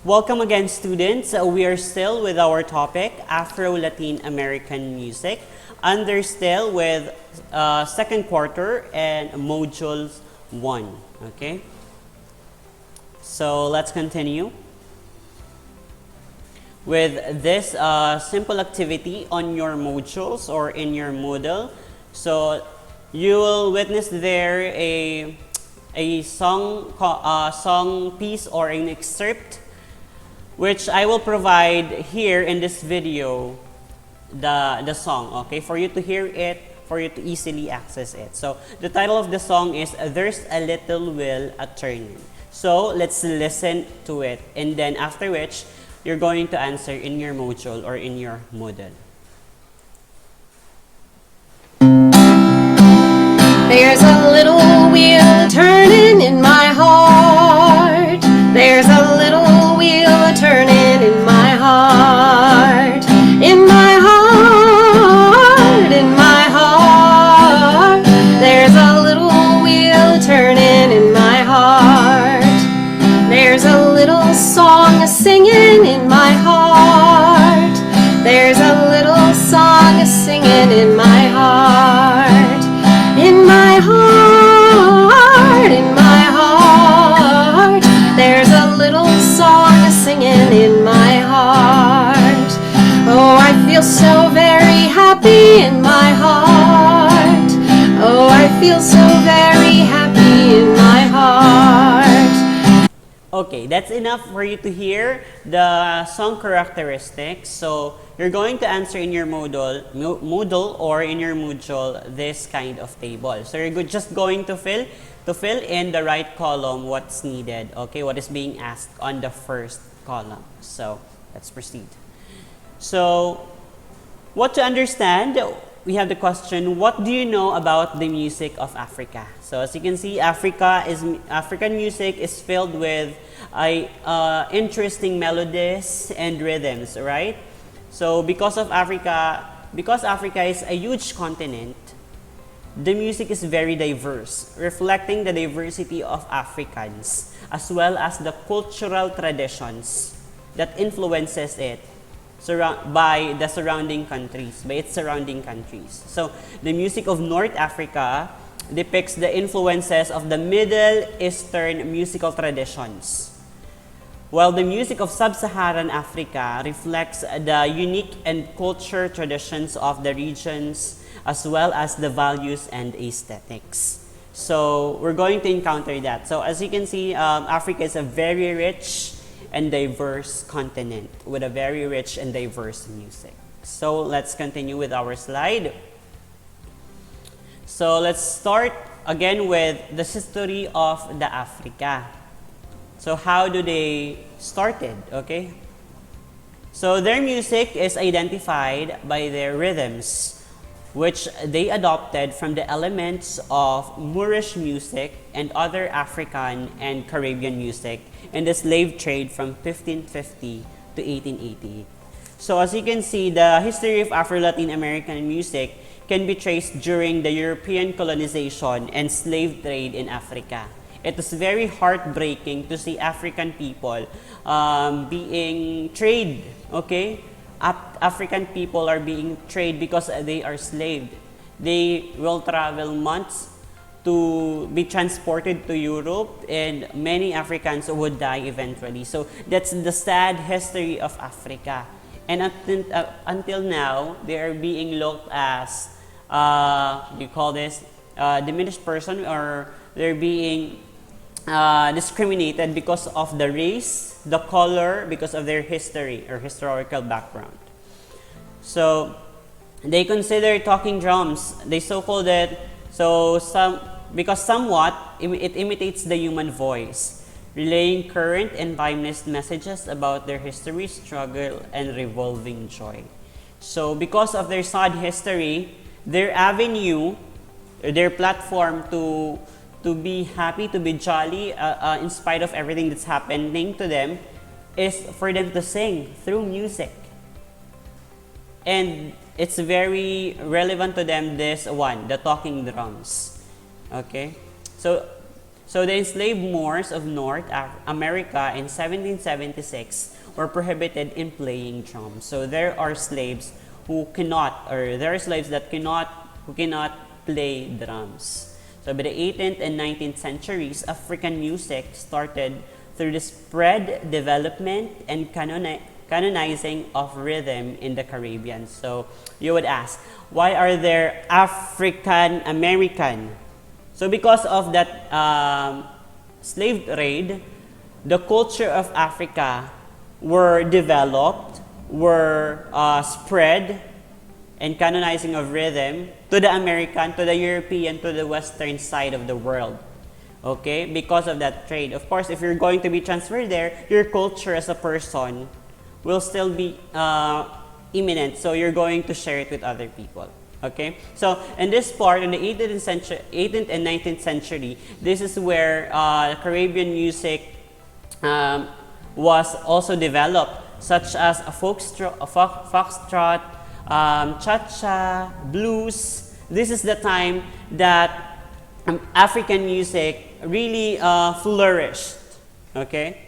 Welcome again, students. We are still with our topic, Afro-Latin American music, under still with second quarter and modules 1. Okay? So let's continue with this simple activity on your modules or in your Moodle. So you will witness there a song piece or an excerpt, which I will provide here in this video, the song, okay, for you to hear it, for you to easily access it. So the title of the song is There's a Little Wheel a Turning. So let's listen to it, and then after which you're going to answer in your module or in your Moodle. There's a little wheel turning in my heart. There's a little wheel turning in my heart. In my heart, in my heart. There's a little wheel turning in my heart. There's a little song singing in my heart. There's a little song singing in my heart. In my heart, in my heart, there's a little song singing in my heart. Oh, I feel so very happy in my heart. Oh, I feel so very happy in my heart. Okay, that's enough for you to hear the song characteristics. So you're going to answer in your Moodle or in your module this kind of table. So you're just going to fill in the right column what's needed, okay, what is being asked on the first column. So let's proceed. So what to understand, we have the question, what do you know about the music of Africa? So as you can see, African music is filled with interesting melodies and rhythms, right? So because Africa is a huge continent, the music is very diverse, reflecting the diversity of Africans, as well as the cultural traditions that influences it by its surrounding countries. So the music of North Africa depicts the influences of the Middle Eastern musical traditions, while the music of Sub-Saharan Africa reflects the unique and culture traditions of the regions, as well as the values and aesthetics. So we're going to encounter that. So as you can see, Africa is a very rich and diverse continent with a very rich and diverse music. So let's continue with our slide. So let's start again with the history of the Africa. So how do they started, okay? So their music is identified by their rhythms, which they adopted from the elements of Moorish music and other African and Caribbean music in the slave trade from 1550 to 1880. So as you can see, the history of Afro-Latin American music can be traced during the European colonization and slave trade in Africa. It is very heartbreaking to see African people being traded, okay? African people are being traded because they are slaved. They will travel months to be transported to Europe, and many Africans would die eventually. So that's the sad history of Africa. And until now, they are being looked as, you call this, diminished person, or they're being discriminated because of the race, the color, because of their history or historical background. So they consider talking drums, they so-called it, because somewhat it imitates the human voice, relaying current and timeless messages about their history, struggle, and revolving joy. So because of their sad history, their avenue, their platform to be happy, to be jolly, in spite of everything that's happening to them, is for them to sing through music. And it's very relevant to them, this one, the talking drums. Okay? So So the enslaved Moors of North America in 1776 were prohibited in playing drums. So there are slaves who cannot, or there are slaves that who cannot play drums. So by the 18th and 19th centuries, African music started through the spread, development, and canonizing of rhythm in the Caribbean. So you would ask, why are there African American? So because of that slave trade, the culture of Africa were developed, were spread, and canonizing of rhythm to the American, to the European, to the Western side of the world. Okay, because of that trade. Of course, if you're going to be transferred there, your culture as a person will still be imminent. So you're going to share it with other people. Okay, so in this part, in the 18th and 19th century, this is where Caribbean music was also developed, such as a foxtrot, cha-cha, blues. This is the time that African music really flourished. Okay,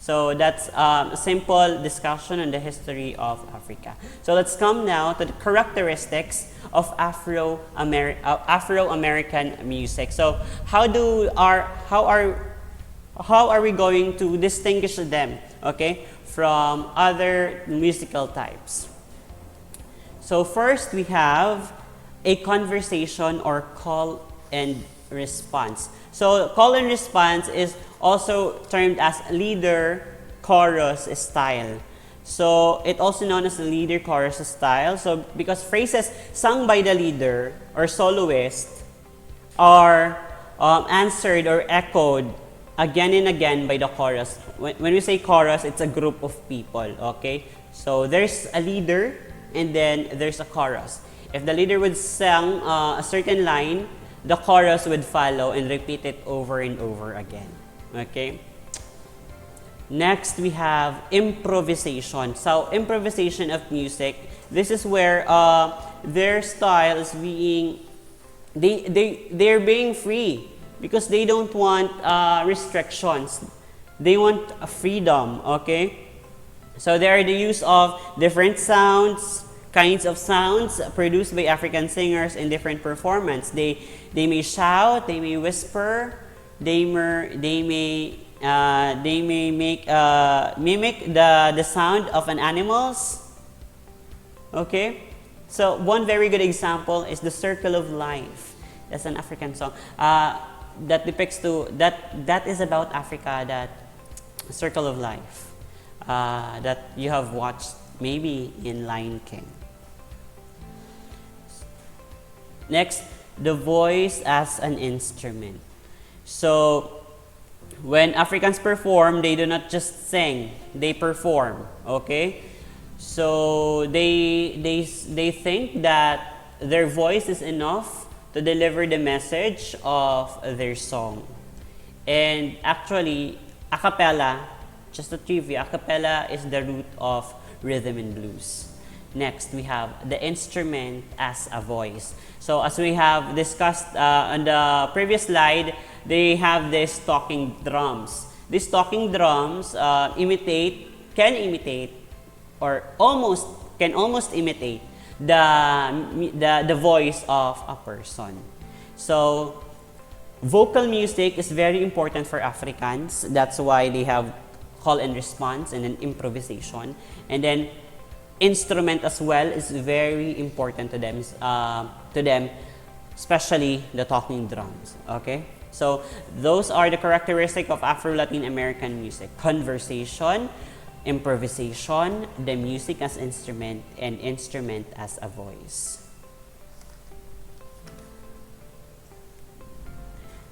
so that's a simple discussion on the history of Africa. So let's come now to the characteristics of Afro-American music. So how are we going to distinguish them, okay, from other musical types? So first we have a conversation or call and response. So call and response is also termed as leader chorus style. So it also known as the leader chorus style. So because phrases sung by the leader or soloist are answered or echoed again and again by the chorus. When we say chorus, it's a group of people, okay? So there's a leader and then there's a chorus. If the leader would sing a certain line, the chorus would follow and repeat it over and over again, okay? Next, we have improvisation. So improvisation of music, this is where their style is being, they're being free because they don't want restrictions. They want a freedom, okay? So there are the use of different sounds, kinds of sounds produced by African singers in different performance. They may shout, they may whisper, they may make mimic the sound of an animals. Okay, so one very good example is the Circle of Life. That's an African song that depicts that is about Africa. That Circle of Life that you have watched maybe in Lion King. Next, the voice as an instrument. So when Africans perform, they do not just sing, they perform, okay? So they think that their voice is enough to deliver the message of their song. And actually, a cappella, just a trivia, a cappella is the root of rhythm and blues. Next, we have the instrument as a voice. So as we have discussed on the previous slide, they have these talking drums. These talking drums can imitate or can almost imitate the voice of a person. So vocal music is very important for Africans. That's why they have call and response and then improvisation. And then instrument as well is very important to them, especially the talking drums. Okay, so those are the characteristics of Afro-Latin American music: conversation, improvisation, the music as instrument, and instrument as a voice.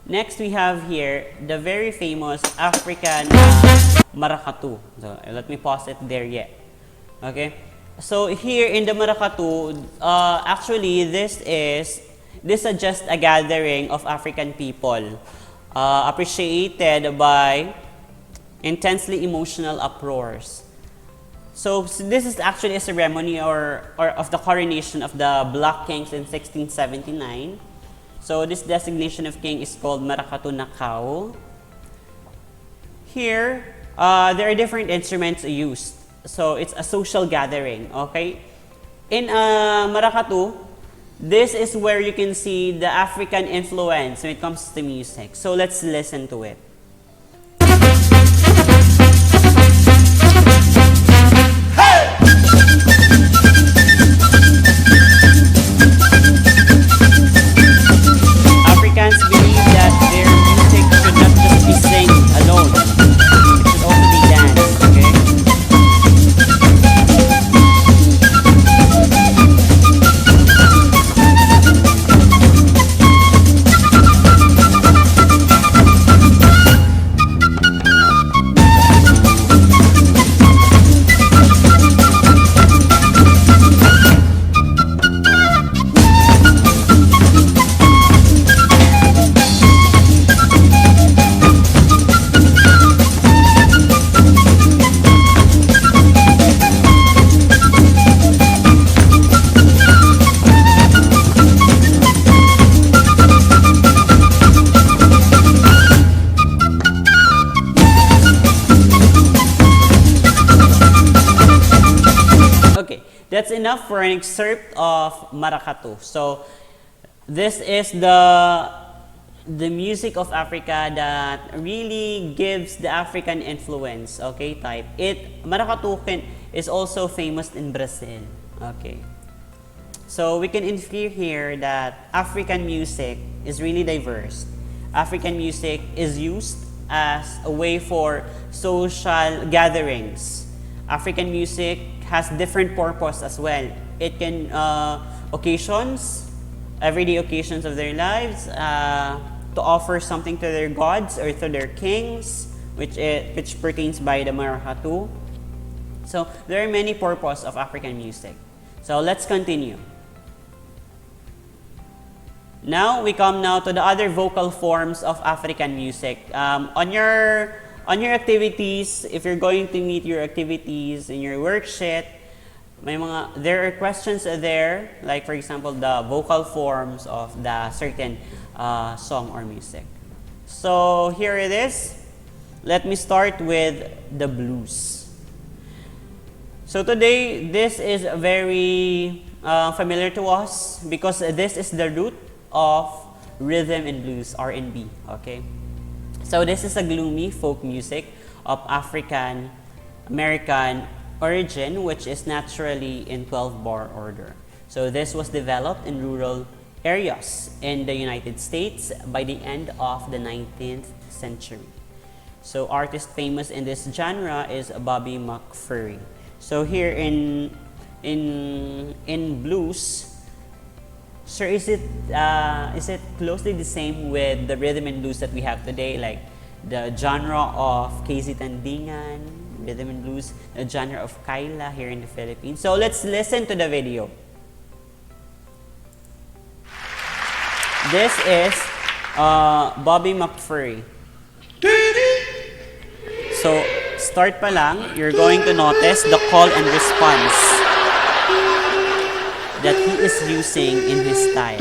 Next, we have here the very famous African Maracatu. So let me pause it there yet. Okay. So here in the Maracatu, actually this is just a gathering of African people appreciated by intensely emotional uproars. So this is actually a ceremony or of the coronation of the Black Kings in 1679. So this designation of king is called Maracatu Nakao. Here, there are different instruments used. So it's a social gathering, okay? In Maracatu, this is where you can see the African influence when it comes to music. So let's listen to it. Africans believe that their music should not just be sing alone. It should also be dance, okay? That's enough for an excerpt of Maracatu. So this is the music of Africa that really gives the African influence, okay, type. Maracatu is also famous in Brazil, okay. So we can infer here that African music is really diverse. African music is used as a way for social gatherings. African music has different purpose as well. It can everyday occasions of their lives, to offer something to their gods or to their kings, which pertains by the Maracatu. So there are many purposes of African music. So let's continue. Now we come to the other vocal forms of African music. On your activities, if you're going to meet your activities in your worksheet, there are questions there, like for example, the vocal forms of the certain song or music. So here it is. Let me start with the blues. So today, this is very familiar to us because this is the root of rhythm and blues, R&B, okay? So this is a gloomy folk music of African-American origin, which is naturally in 12-bar order. So this was developed in rural areas in the United States by the end of the 19th century. So artist famous in this genre is Bobby McFerrin. So here in blues, sir, is it closely the same with the rhythm and blues that we have today, like the genre of KZ Tandingan, rhythm and blues, the genre of Kaila here in the Philippines? So let's listen to the video. This is Bobby McFerrin. So start pa lang, you're going to notice the call and response that he is using in his style.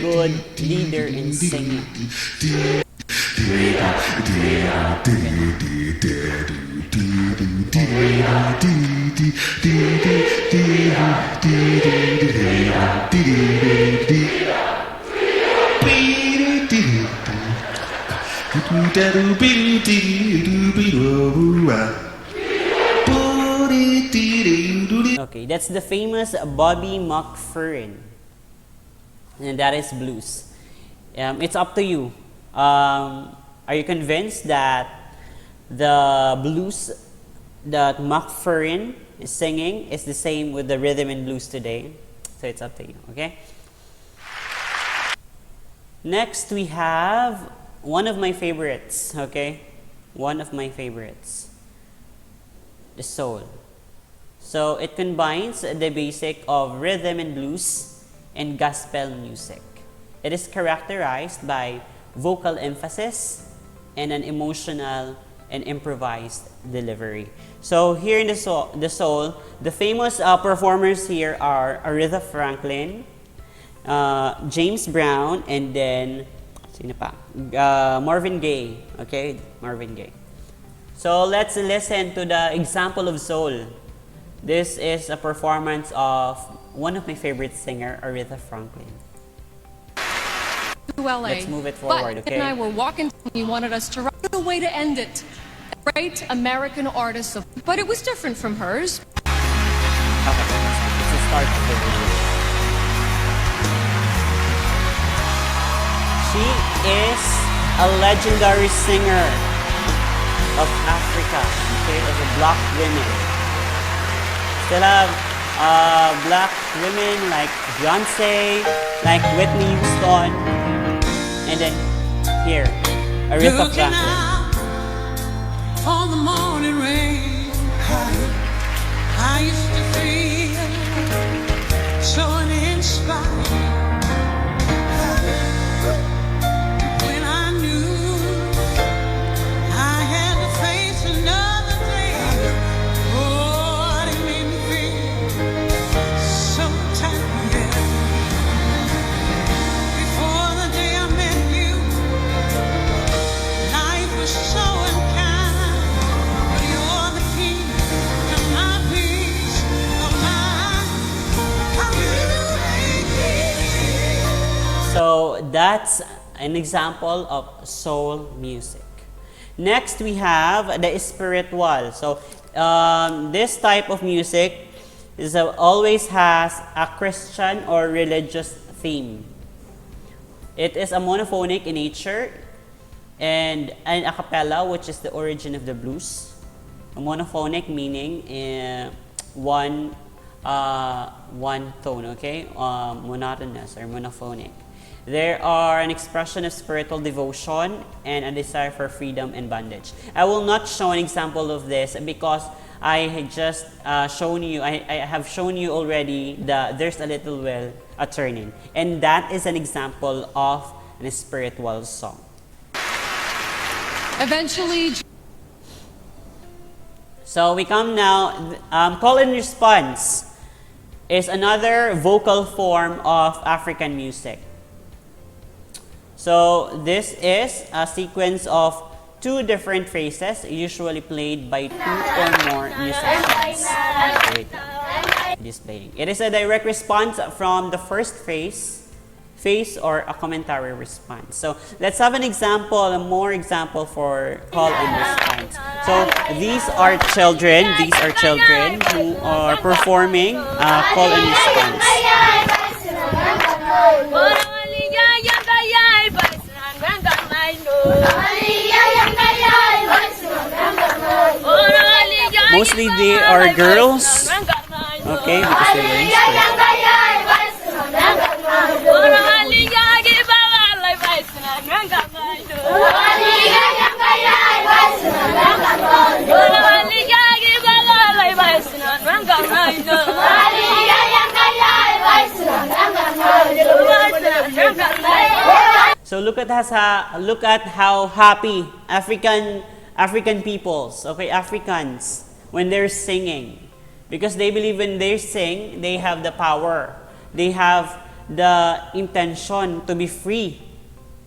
Good leader in singing. Okay, that's the famous Bobby McFerrin. And that is blues. It's up to you. Are you convinced that the blues that McFerrin is singing is the same with the rhythm and blues today. So it's up to you, okay? Next, we have one of my favorites, okay? One of my favorites, the soul. So it combines the basic of rhythm and blues and gospel music. It is characterized by vocal emphasis and an emotional and improvised delivery. So here in the soul, the famous performers here are Aretha Franklin, James Brown, and then sino pa? Marvin Gaye. Okay, Marvin Gaye. So let's listen to the example of soul. This is a performance of one of my favorite singer, Aretha Franklin. To LA. Let's move it forward, but okay? and I were walking, he wanted us to write a way to end it. A great American artist, but it was different from hers. Okay, let's start the video. She is a legendary singer of Africa, okay, of the black women. Still have black women like Beyonce, like Whitney Houston, and then here, Aretha Franklin. On the morning rain, I used to feel so uninspired when I knew I had to face another day. Oh, it made me feel so tired. Before the day I met you, life was so unkind, but you're the key to my peace of mind. How you make me. So that's an example of soul music. Next, we have the spiritual. So this type of music always has a Christian or religious theme. It is a monophonic in nature and an a cappella, which is the origin of the blues. A monophonic meaning one tone, okay? Monotonous or monophonic. There are an expression of spiritual devotion and a desire for freedom and bondage. I will not show an example of this because I had just shown you, I have shown you already that there's a little well a turning. And that is an example of a spiritual song. Eventually, So we come now, call and response is another vocal form of African music. So this is a sequence of two different phrases, usually played by two or more musicians. Displaying. It is a direct response from the first phase or a commentary response. So let's have an example, a more example for call and response. So these are children who are performing call and response. Mostly they are girls, okay, because they're wearing skirts. So look at how happy African peoples, okay, Africans, when they're singing, because they believe when they sing, they have the power, they have the intention to be free.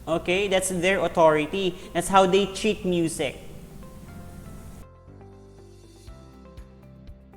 Okay, that's their authority. That's how they treat music.